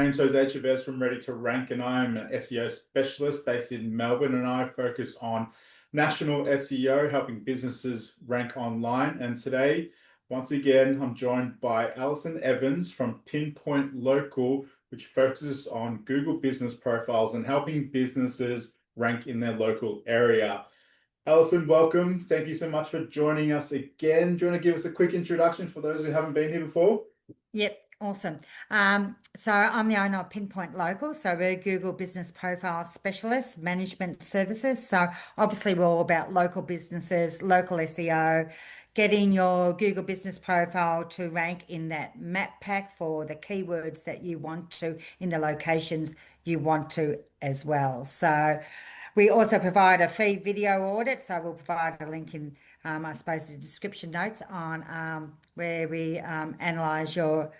name's Jose Chavez from Ready to Rank, and I'm an SEO specialist based in Melbourne, and I focus on national SEO, helping businesses rank online. And today, once again, I'm joined by Alison Evans from Pinpoint Local, which focuses on Google business profiles and helping businesses rank in their local area. Alison, welcome. Thank you so much for joining us again. Do you want to give us a quick introduction for those who haven't been here before? Yep, awesome. So I'm the owner of Pinpoint Local. So we're a Google business profile specialist, management services. So obviously we're all about local businesses, local SEO, getting your Google business profile to rank in that map pack for the keywords that you want to, in the locations you want to as well. So we also provide a free video audit. So we'll provide a link in I suppose the description notes on where we analyze your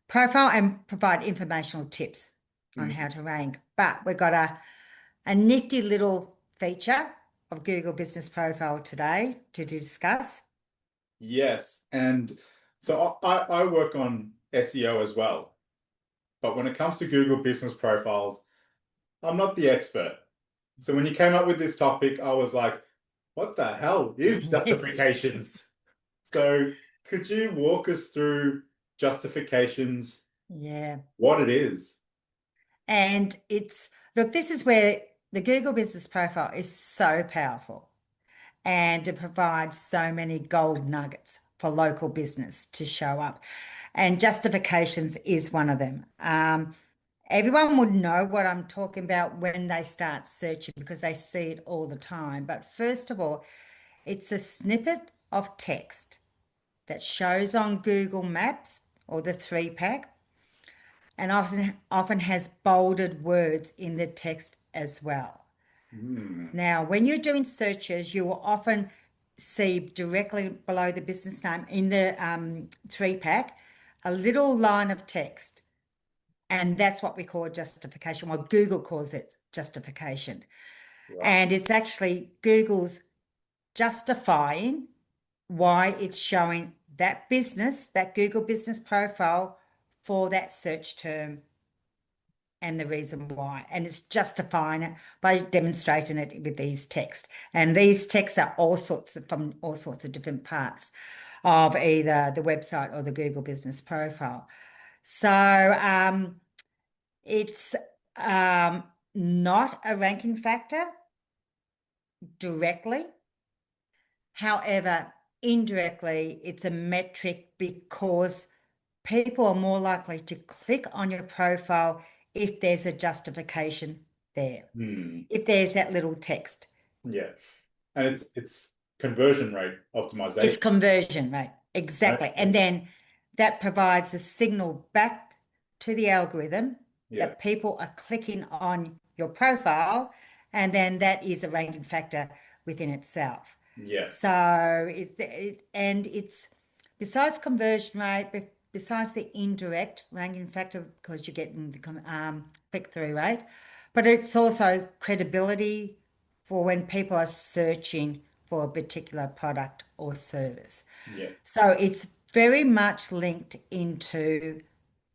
profile and provide informational tips on how to rank. But we've got a nifty little feature of Google Business Profile today to discuss. Yes, and so I work on SEO as well, but when it comes to Google business profiles, I'm not the expert. So when you came up with this topic, I was like, what the hell is justifications? So could you walk us through justifications, Yeah. what it is? And look, this is where the Google Business Profile is so powerful and it provides so many gold nuggets for local business to show up. And justifications is one of them. Everyone would know what I'm talking about when they start searching because they see it all the time. But first of all, it's a snippet of text that shows on Google Maps or the 3-pack and often has bolded words in the text as well. Now, when you're doing searches, you will often see directly below the business name in the 3-pack a little line of text. And that's what we call justification. Well, Google calls it justification. Right. And it's actually Google's justifying why it's showing that business, that Google business profile for that search term and the reason why. And it's justifying it by demonstrating it with these texts. And these texts are from all sorts of different parts of either the website or the Google business profile. So it's not a ranking factor directly. However, indirectly, it's a metric because people are more likely to click on your profile if there's a justification there, if there's that little text. Yeah. And it's conversion rate optimization. It's conversion rate, exactly. Okay. And then that provides a signal back to the algorithm that people are clicking on your profile, and then that is a ranking factor within itself. Yes. So it's besides conversion rate, besides the indirect ranking factor because you're getting the click-through rate, but it's also credibility for when people are searching for a particular product or service. Yeah. So it's very much linked into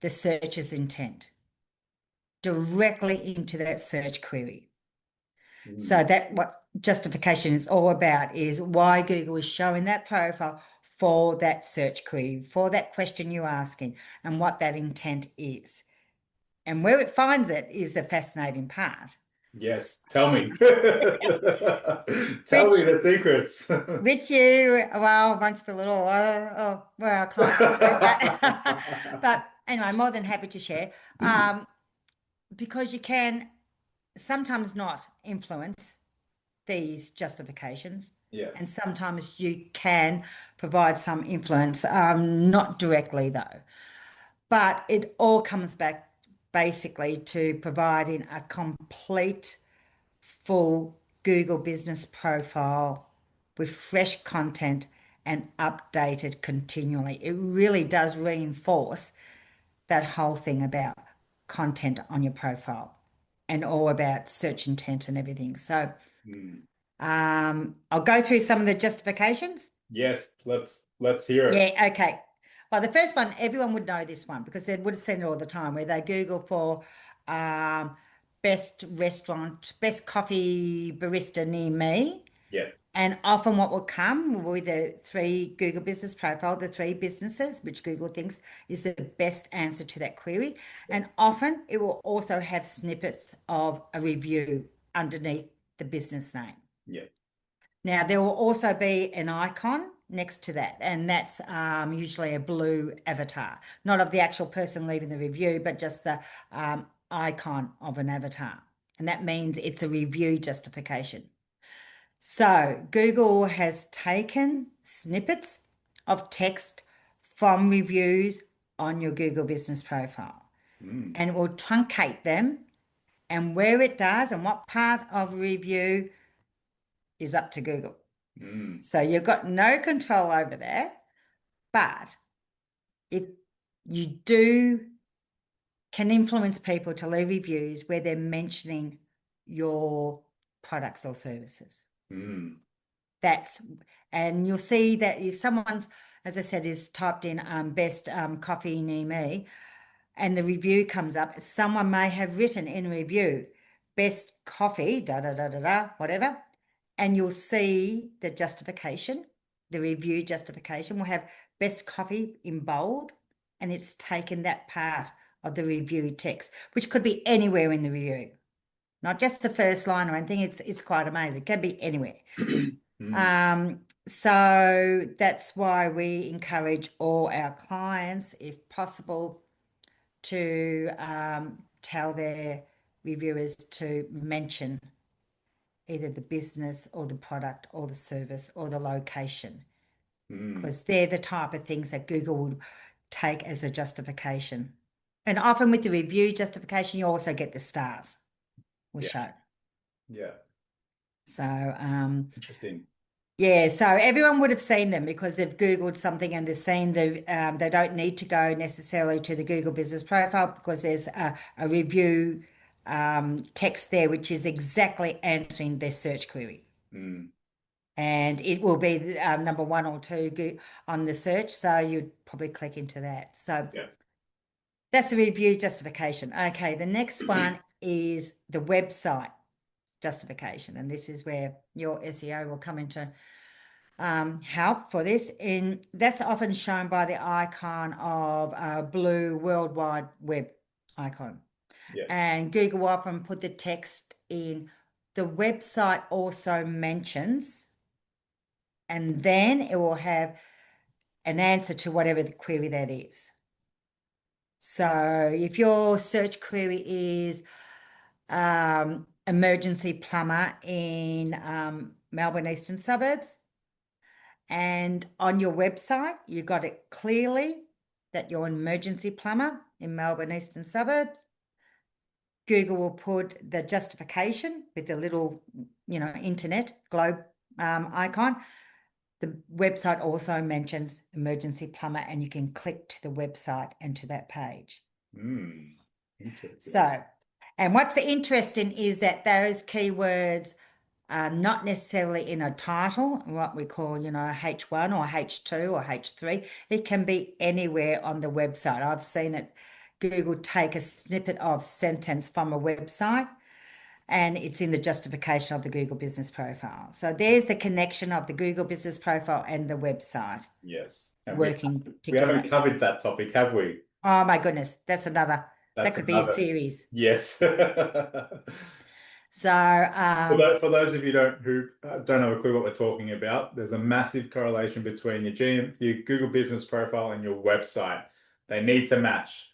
the searcher's intent, directly into that search query. So that what justification is all about is why Google is showing that profile for that search query, for that question you're asking, and what that intent is. And where it finds it is the fascinating part. Yes, tell me. Tell me the secrets. Which well, won't spill it all. Where our clients but anyway, I'm more than happy to share. Because you can sometimes not influence these justifications. Yeah. And sometimes you can provide some influence, not directly though. But it all comes back basically to providing a complete, full Google business profile with fresh content and updated continually. It really does reinforce that whole thing about content on your profile and all about search intent and everything. So I'll go through some of the justifications. Yes, let's hear it. Yeah, okay. Well, the first one, everyone would know this one because they would have seen it all the time where they Google for um, best restaurant, best coffee barista near me. Yeah. And often what will come with the three Google business profile, the three businesses, which Google thinks is the best answer to that query. And often it will also have snippets of a review underneath the business name. Yeah. Now, there will also be an icon next to that, and that's usually a blue avatar, not of the actual person leaving the review, but just the icon of an avatar. And that means it's a review justification. So Google has taken snippets of text from reviews on your Google business profile Mm. and it will truncate them. And where it does and what part of review is up to Google. Mm. So you've got no control over that. But if you can influence people to leave reviews where they're mentioning your products or services. Mm. And you'll see that if someone's, as I said, is typed in best coffee near me, and the review comes up, someone may have written in a review, best coffee, da da da da da, whatever, and you'll see the justification, the review justification will have best coffee in bold, and it's taken that part of the review text, which could be anywhere in the review, not just the first line or anything. It's quite amazing. It can be anywhere. Mm. So that's why we encourage all our clients, if possible, to tell their reviewers to mention either the business or the product or the service or the location, Mm. because they're the type of things that Google would take as a justification. And often with the review justification, you also get the stars will Yeah. show. Yeah. So Interesting. yeah, so everyone would have seen them because they've Googled something and they've seen they don't need to go necessarily to the Google business profile because there's a review text there, which is exactly answering their search query. Mm. And it will be number one or two on the search. So you'd probably click into that. So Yeah. that's the review justification. Okay, the next one is the website justification. And this is where your SEO will come into help for this. And that's often shown by the icon of a blue World Wide Web icon. Yeah. And Google will often put the text in. The website also mentions, and then it will have an answer to whatever the query that is. So if your search query is emergency plumber in Melbourne Eastern Suburbs, and on your website, you got it clearly that you're an emergency plumber in Melbourne Eastern Suburbs. Google will put the justification with the little, internet globe icon. The website also mentions emergency plumber, and you can click to the website and to that page. Mm. Interesting. So, and what's interesting is that those keywords are not necessarily in a title, what we call, a H1 or H2 or H3. It can be anywhere on the website. I've seen it, Google take a snippet of sentence from a website and it's in the justification of the Google business profile. So there's the connection of the Google business profile and the website Yes. And working we haven't together. covered that topic, have we? Oh my goodness, that That's could be a another. series. Yes. So For those of you who don't have a clue what we're talking about, there's a massive correlation between your Google business profile and your website. They need to match.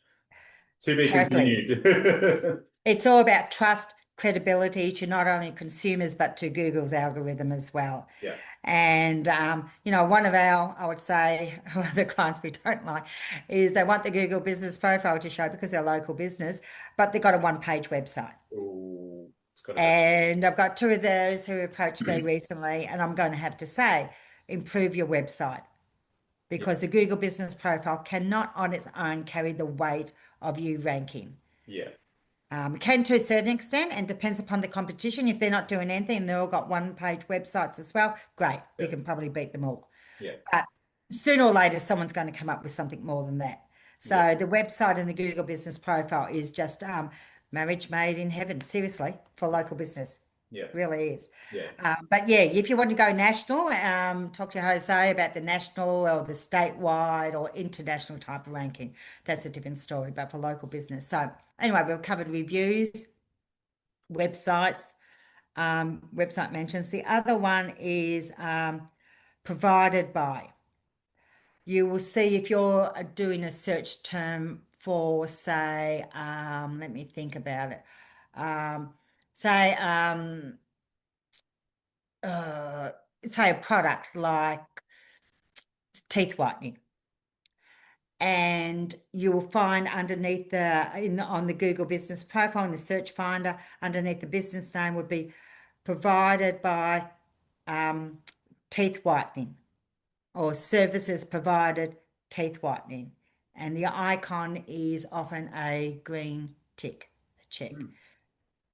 To be totally. continued. It's all about trust, credibility to not only consumers, but to Google's algorithm as well. Yeah. And, one of our, I would say, the clients we don't like is they want the Google business profile to show because they're a local business, but they've got a one-page website. Ooh, it's got to have. And I've got two of those who approached me recently, and I'm going to have to say, improve your website Yeah. because the Google business profile cannot on its own carry the weight of you ranking. Yeah. Can to a certain extent and depends upon the competition. If they're not doing anything and they've all got one-page websites as well, great. We Yeah. can probably beat them all. Yeah. But sooner or later, someone's going to come up with something more than that. Yeah. So the website and the Google business profile is just marriage made in heaven, seriously, for local business. Yeah. Really is. Yeah. But yeah, if you want to go national, talk to Jose about the national or the statewide or international type of ranking. That's a different story, but for local business. So anyway, we've covered reviews, websites, website mentions. The other one is provided by. You will see if you're doing a search term for, say, let me think about it. Um, say, uh, say a product like teeth whitening, and you will find underneath on the Google business profile in the search finder, underneath the business name would be provided by um, teeth whitening, or services provided teeth whitening. And the icon is often a green tick, a check. Mm.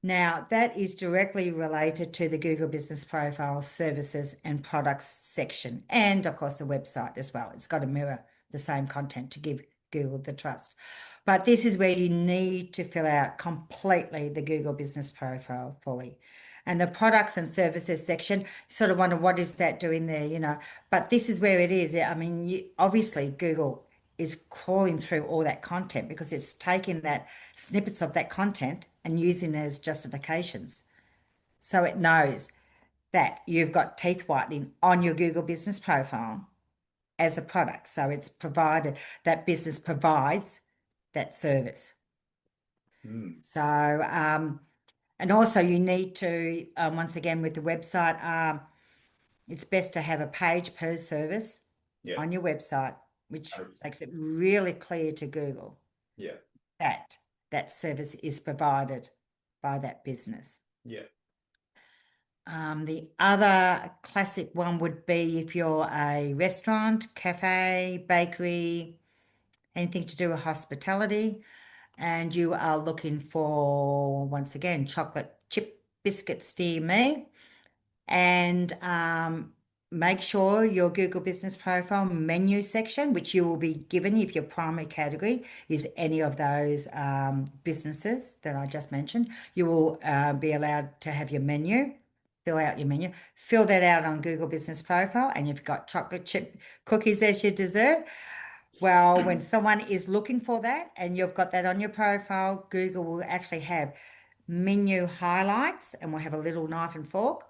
Now, that is directly related to the Google Business Profile services and products section, and of course, the website as well. It's got to mirror the same content to give Google the trust. But this is where you need to fill out completely the Google Business Profile fully. And the products and services section, you sort of wonder what is that doing there, but this is where it is. I mean, obviously, Google is crawling through all that content because it's taking that snippets of that content and using it as justifications. So it knows that you've got teeth whitening on your Google business profile as a product. So it's provided, that business provides that service. Mm. So, and also you need to, once again, with the website, it's best to have a page per service Yeah. on your website, which 100%. makes it really clear to Google Yeah. that that service is provided by that business. Yeah. The other classic one would be if you're a restaurant, cafe, bakery, anything to do with hospitality, and you are looking for, once again, chocolate chip biscuits near me. And make sure your Google Business Profile menu section, which you will be given if your primary category is any of those businesses that I just mentioned, you will be allowed to have your menu, fill out your menu, fill that out on Google Business Profile, and you've got chocolate chip cookies as your dessert. Well, when someone is looking for that and you've got that on your profile, Google will actually have menu highlights and we'll have a little knife and fork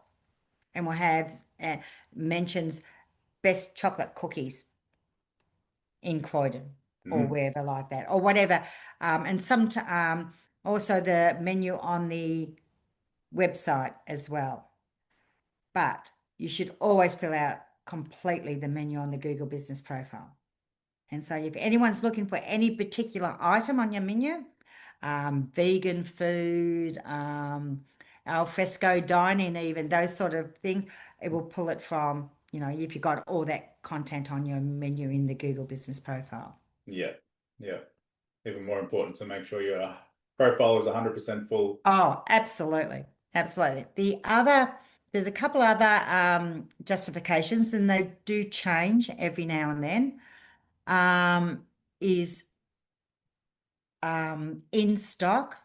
and we'll have mentions best chocolate cookies in Croydon or Mm. wherever like that or whatever. And also the menu on the website as well. But you should always fill out completely the menu on the Google Business Profile. And so if anyone's looking for any particular item on your menu, vegan food, al fresco dining, even those sort of things, it will pull it from, if you've got all that content on your menu in the Google Business Profile. Yeah. Yeah. Even more important to make sure your profile is 100% full. Oh, absolutely. Absolutely. There's a couple other justifications, and they do change every now and then. Is in stock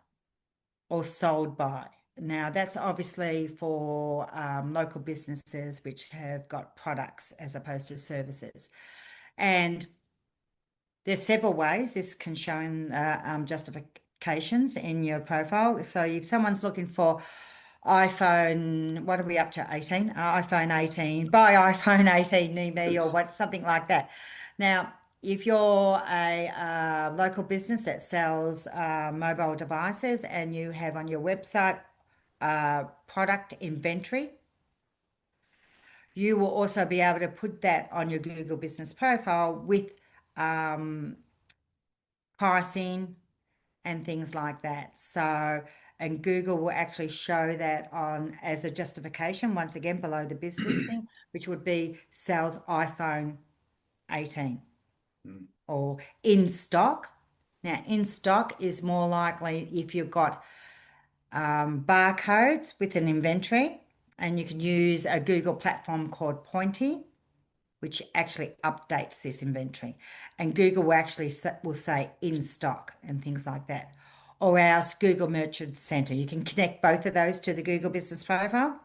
or sold by. Now, that's obviously for local businesses which have got products as opposed to services. And there's several ways this can show in justifications in your profile. So if someone's looking for iPhone, what are we up to? 18? iPhone 18, buy iPhone 18 near me or what, something like that. Now, if you're a local business that sells mobile devices and you have on your website product inventory, you will also be able to put that on your Google business profile with pricing and things like that. So, and Google will actually show that on as a justification, once again, below the business thing, which would be sells iPhone 18 Mm. or in stock. Now, in stock is more likely if you've got barcodes with an inventory, and you can use a Google platform called Pointy, which actually updates this inventory. And Google will actually will say in stock and things like that. Or else Google Merchant Center. You can connect both of those to the Google Business Profile.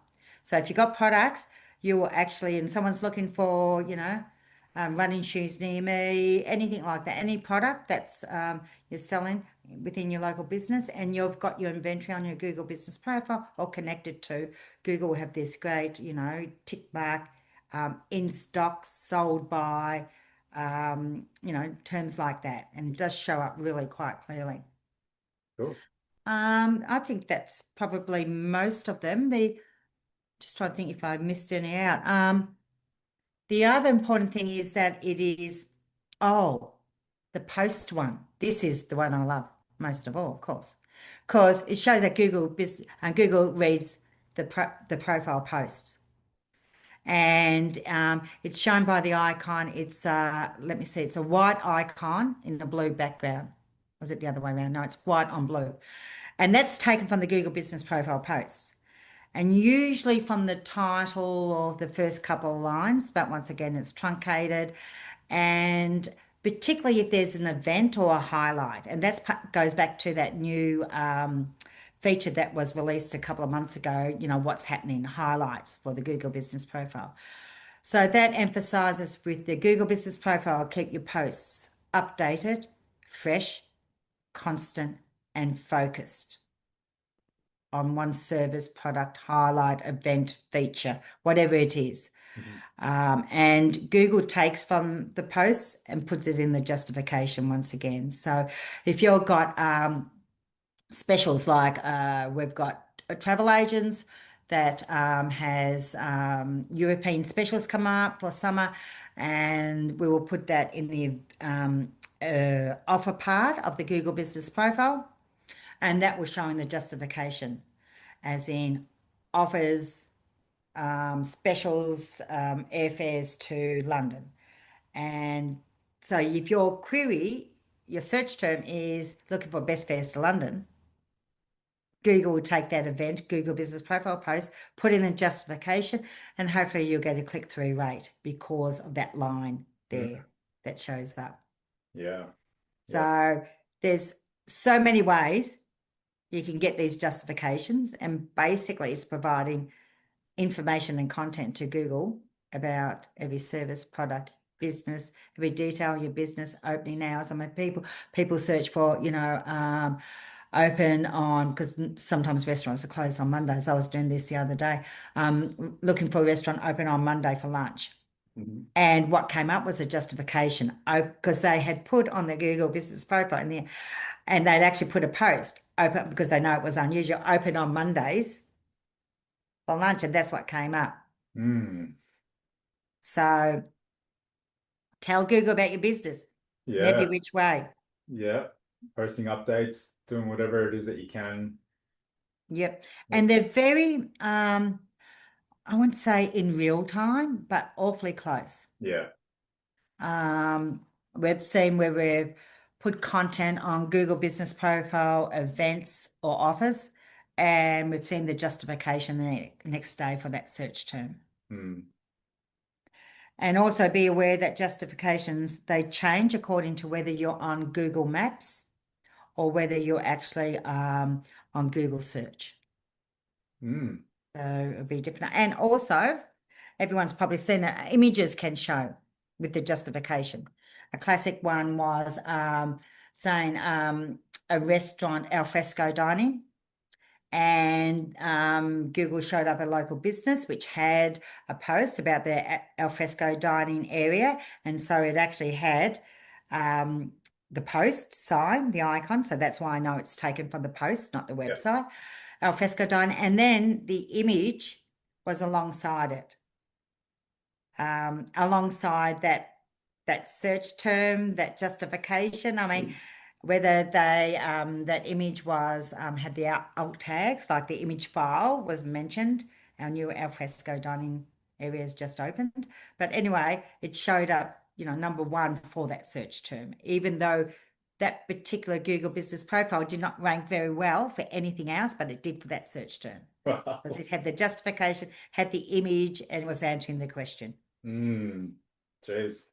So if you've got products, you will actually, and someone's looking for, running shoes near me, anything like that, any product that's you're selling within your local business, and you've got your inventory on your Google Business Profile or connected to, Google will have this great, tick mark, in stock, sold by, terms like that, and it does show up really quite clearly. Cool. I think that's probably most of them. Just trying to think if I missed any out. The other important thing is that it is, the post one. This is the one I love most of all, of course, because it shows that Google reads the profile posts, and it's shown by the icon. It's let me see, it's a white icon in a blue background. Was it the other way around? No, it's white on blue, and that's taken from the Google Business Profile posts. And usually from the title of the first couple of lines, but once again, it's truncated. And particularly if there's an event or a highlight, and that goes back to that new feature that was released a couple of months ago, what's happening, highlights for the Google Business Profile. So that emphasizes with the Google Business Profile, keep your posts updated, fresh, constant, and focused on one service, product, highlight, event, feature, whatever it is. And Google takes from the posts and puts it in the justification once again. So if you've got specials like we've got travel agents that has European specials come up for summer, and we will put that in the offer part of the Google Business Profile, and that will show in the justification, as in offers, specials, airfares to London. And so if your query, your search term is looking for best fares to London, Google will take that event, Google Business Profile post, put in the justification, and hopefully you'll get a click-through rate because of that line there that shows up. Yeah. So there's so many ways you can get these justifications, and basically it's providing information and content to Google about every service, product, business, every detail of your business, opening hours. I mean, people search for, open on, because sometimes restaurants are closed on Mondays. I was doing this the other day, looking for a restaurant open on Monday for lunch. And what came up was a justification, because they had put on the Google Business Profile in there, and they'd actually put a post open because they know it was unusual, open on Mondays for lunch, and that's what came up. So tell Google about your business in every which way. Yeah. Posting updates, doing whatever it is that you can. Yep. And they're very, I wouldn't say in real time, but awfully close. Yeah. We've seen where we've put content on Google Business Profile, events or offers, and we've seen the justification the next day for that search term. And also be aware that justifications, they change according to whether you're on Google Maps or whether you're actually on Google Search. So it'll be different. And also, everyone's probably seen that images can show with the justification. A classic one was saying a restaurant alfresco dining, and Google showed up a local business which had a post about their alfresco dining area, and so it actually had the post sign, the icon, so that's why I know it's taken from the post, not the website. Alfresco dining, and then the image was alongside it, alongside that search term, that justification. I mean, whether they that image was had the alt tags, like the image file was mentioned, our new alfresco dining area has just opened. But anyway, it showed up, number one for that search term, even though that particular Google Business Profile did not rank very well for anything else, but it did for that search term. Because it had the justification, had the image, and was answering the question. Jeez,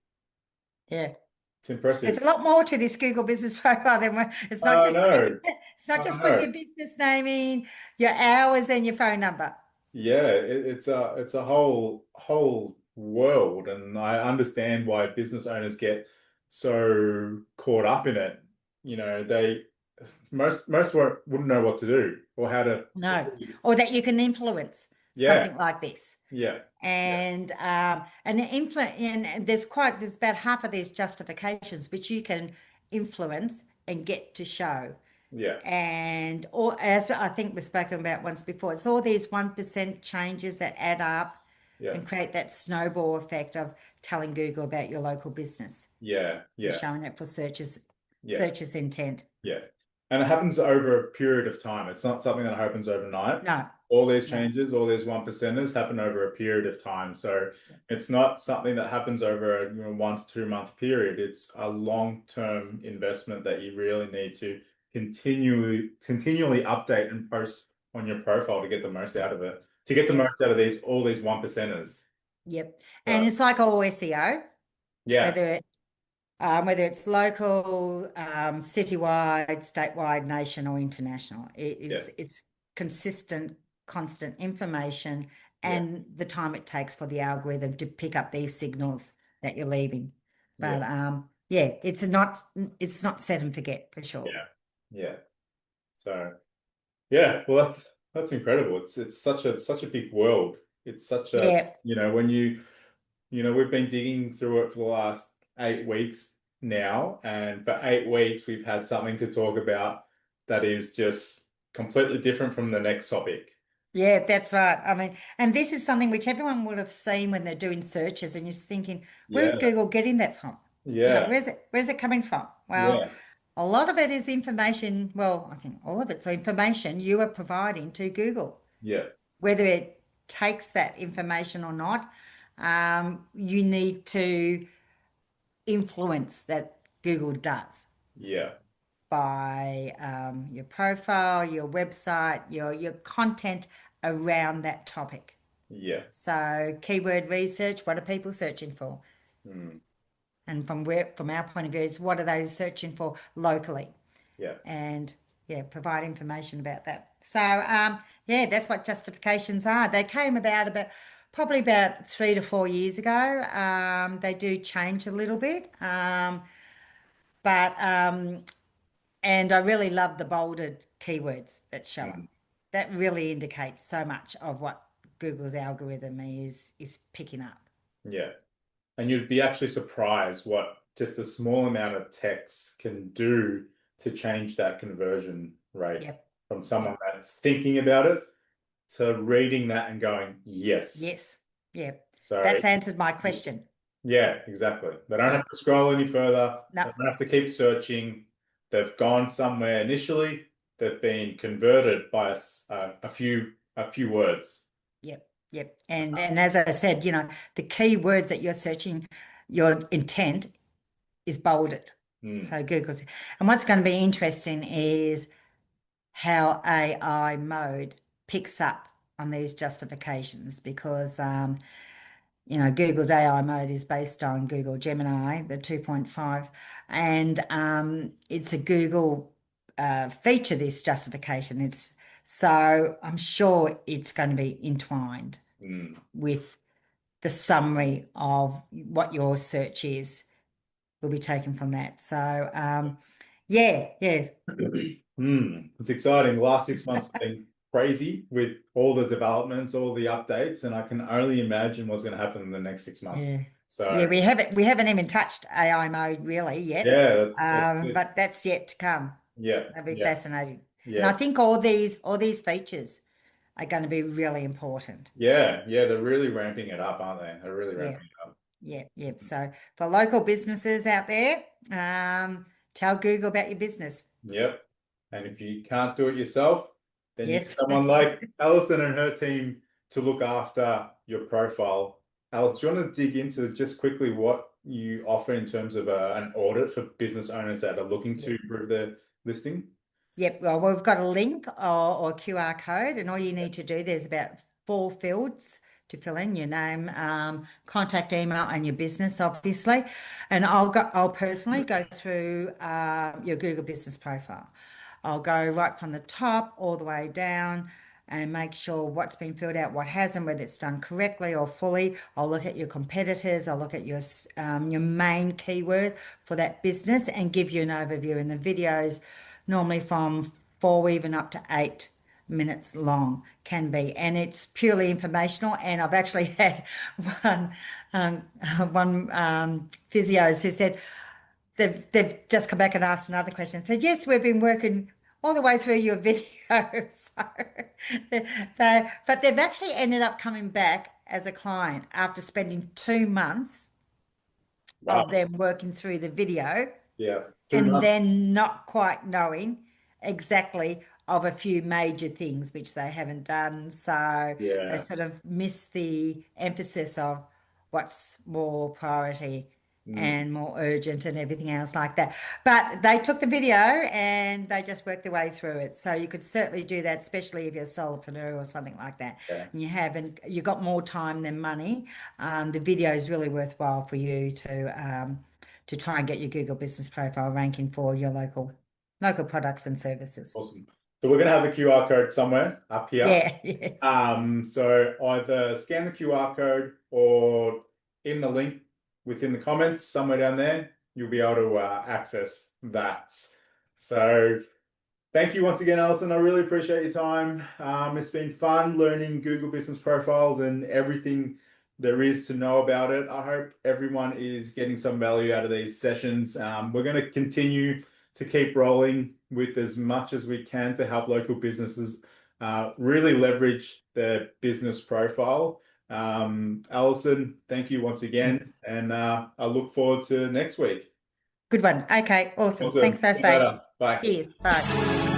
Yeah. it's impressive. There's a lot more to this Google business profile than it's not Oh just putting no, it's not oh just putting no. your business name in, your hours and your phone number. Yeah, it's a whole world, and I understand why business owners get so caught up in it. You know, they most wouldn't know what to do or how to. No. Or that you can influence Yeah, something like this. yeah, yeah, And there's about half of these justifications which you can influence and get to show. yeah, And or as I think we've spoken about once before, it's all these 1% changes that add up yeah, and create that snowball effect of telling Google about your local business yeah, and yeah, showing it for searches, yeah. searches intent. Yeah. And it happens over a period of time. It's not something that happens overnight. No, All these no. changes, all these one percenters happen over a period of time. So it's not something that happens over a 1 to 2 month period. It's a long-term investment that you really need to continually update and post on your profile to get the most out of it. To get the Yep, most out of all these one percenters. yep. And So it's like all SEO, yeah, whether whether it's local, citywide, statewide, nation, or international. yeah, It's consistent, constant information yeah, and the time it takes for the algorithm to pick up these signals that you're leaving. yeah, But yeah, it's not set and forget for sure. yeah, yeah. So yeah, well, that's incredible. It's such a big world. It's such a Yeah, when we've been digging through it for the last 8 weeks now, and for 8 weeks we've had something to talk about that is just completely different from the next topic. yeah, that's right. I mean, and this is something which everyone would have seen when they're doing searches, and you're thinking, where's Yeah, Google getting that from? yeah, Where's it coming from? Well, yeah, a lot of it is information. Well, I think all of it's information you are providing to Google. yeah, Whether it takes that information or not, you need to influence that Google does yeah, by your profile, your website, your content around that topic. yeah, So keyword research, what are people searching for? mm, And from our point of view, is what are they searching for locally? yeah, And yeah, provide information about that. So yeah, that's what justifications are. They came about probably about 3 to 4 years ago. They do change a little bit, but and I really love the bolded keywords that show up. mm, That really indicates so much of what Google's algorithm is picking up. yeah. And you'd be actually surprised what just a small amount of text can do to change that conversion rate Yep, from someone yep, that's thinking about it to reading that and going, yes. yes, yep. So, That's answered my question. yeah, exactly. They don't have Yep. to scroll any further. No, They don't have to keep searching. They've gone somewhere initially. They've been converted by a few words. yep, yep. And as I said, the key words that you're searching, your intent is bolded. Hmm. So Google's, and what's going to be interesting is how AI mode picks up on these justifications because Google's AI mode is based on Google Gemini, the 2.5, and it's a Google feature, this justification. So I'm sure it's going to be entwined Hmm. with the summary of what your search is, will be taken from that. So yeah, yeah, It's exciting. The last 6 months have been crazy with all the developments, all the updates, and I can only imagine what's going to happen in the next 6 months. yeah. Yeah, So, we haven't even touched AI mode really yet, yeah, that's but that's yet to come. yeah, That'll be yeah, fascinating. And I yeah, think all these features are going to be really important. yeah. They're really ramping it up, aren't they? They're really Yeah, ramping it up. yeah, yeah. So for local businesses out there, tell Google about your business. Yep. And if you can't do it yourself, then you get Yes. someone like Alison and her team to look after your profile. Alice, do you want to dig into just quickly what you offer in terms of an audit for business owners that are looking to Yep. improve their listing? Yep. Well, we've got a link or QR code, and all you need to do, there's about 4 fields to fill in your name, contact email, and your business, obviously. And I'll personally go through your Google business profile. I'll go right from the top all the way down and make sure what's been filled out, what hasn't, whether it's done correctly or fully. I'll look at your competitors. I'll look at your main keyword for that business and give you an overview. And the videos, normally from 4 even up to 8 minutes long, can be, and it's purely informational. And I've actually had one um, one physios who said they've just come back and asked another question. Said, yes, we've been working all the way through your video. So but they've actually ended up coming back as a client after spending 2 months Wow. of them working through the video Yeah. Two and months. then not quite knowing exactly of a few major things which they haven't done. So they Yeah. sort of miss the emphasis of what's more priority Mm. and more urgent and everything else like that. But they took the video and they just worked their way through it. So you could certainly do that, especially if you're a solopreneur or something like that. Yeah. And you got more time than money. The video is really worthwhile for you to try and get your Google business profile ranking for your local products and services. Awesome. So we're going to have the QR code somewhere up here. Yeah, yes. So either scan the QR code or in the link within the comments somewhere down there, you'll be able to access that. So thank you once again, Alison. I really appreciate your time. It's been fun learning Google Business Profiles and everything there is to know about it. I hope everyone is getting some value out of these sessions. We're going to continue to keep rolling with as much as we can to help local businesses really leverage their business profile. Alison, thank you once again, and I look forward to next week. Good one. Okay, awesome. Awesome. Thanks, See you Jose. later. Bye. Cheers. Bye.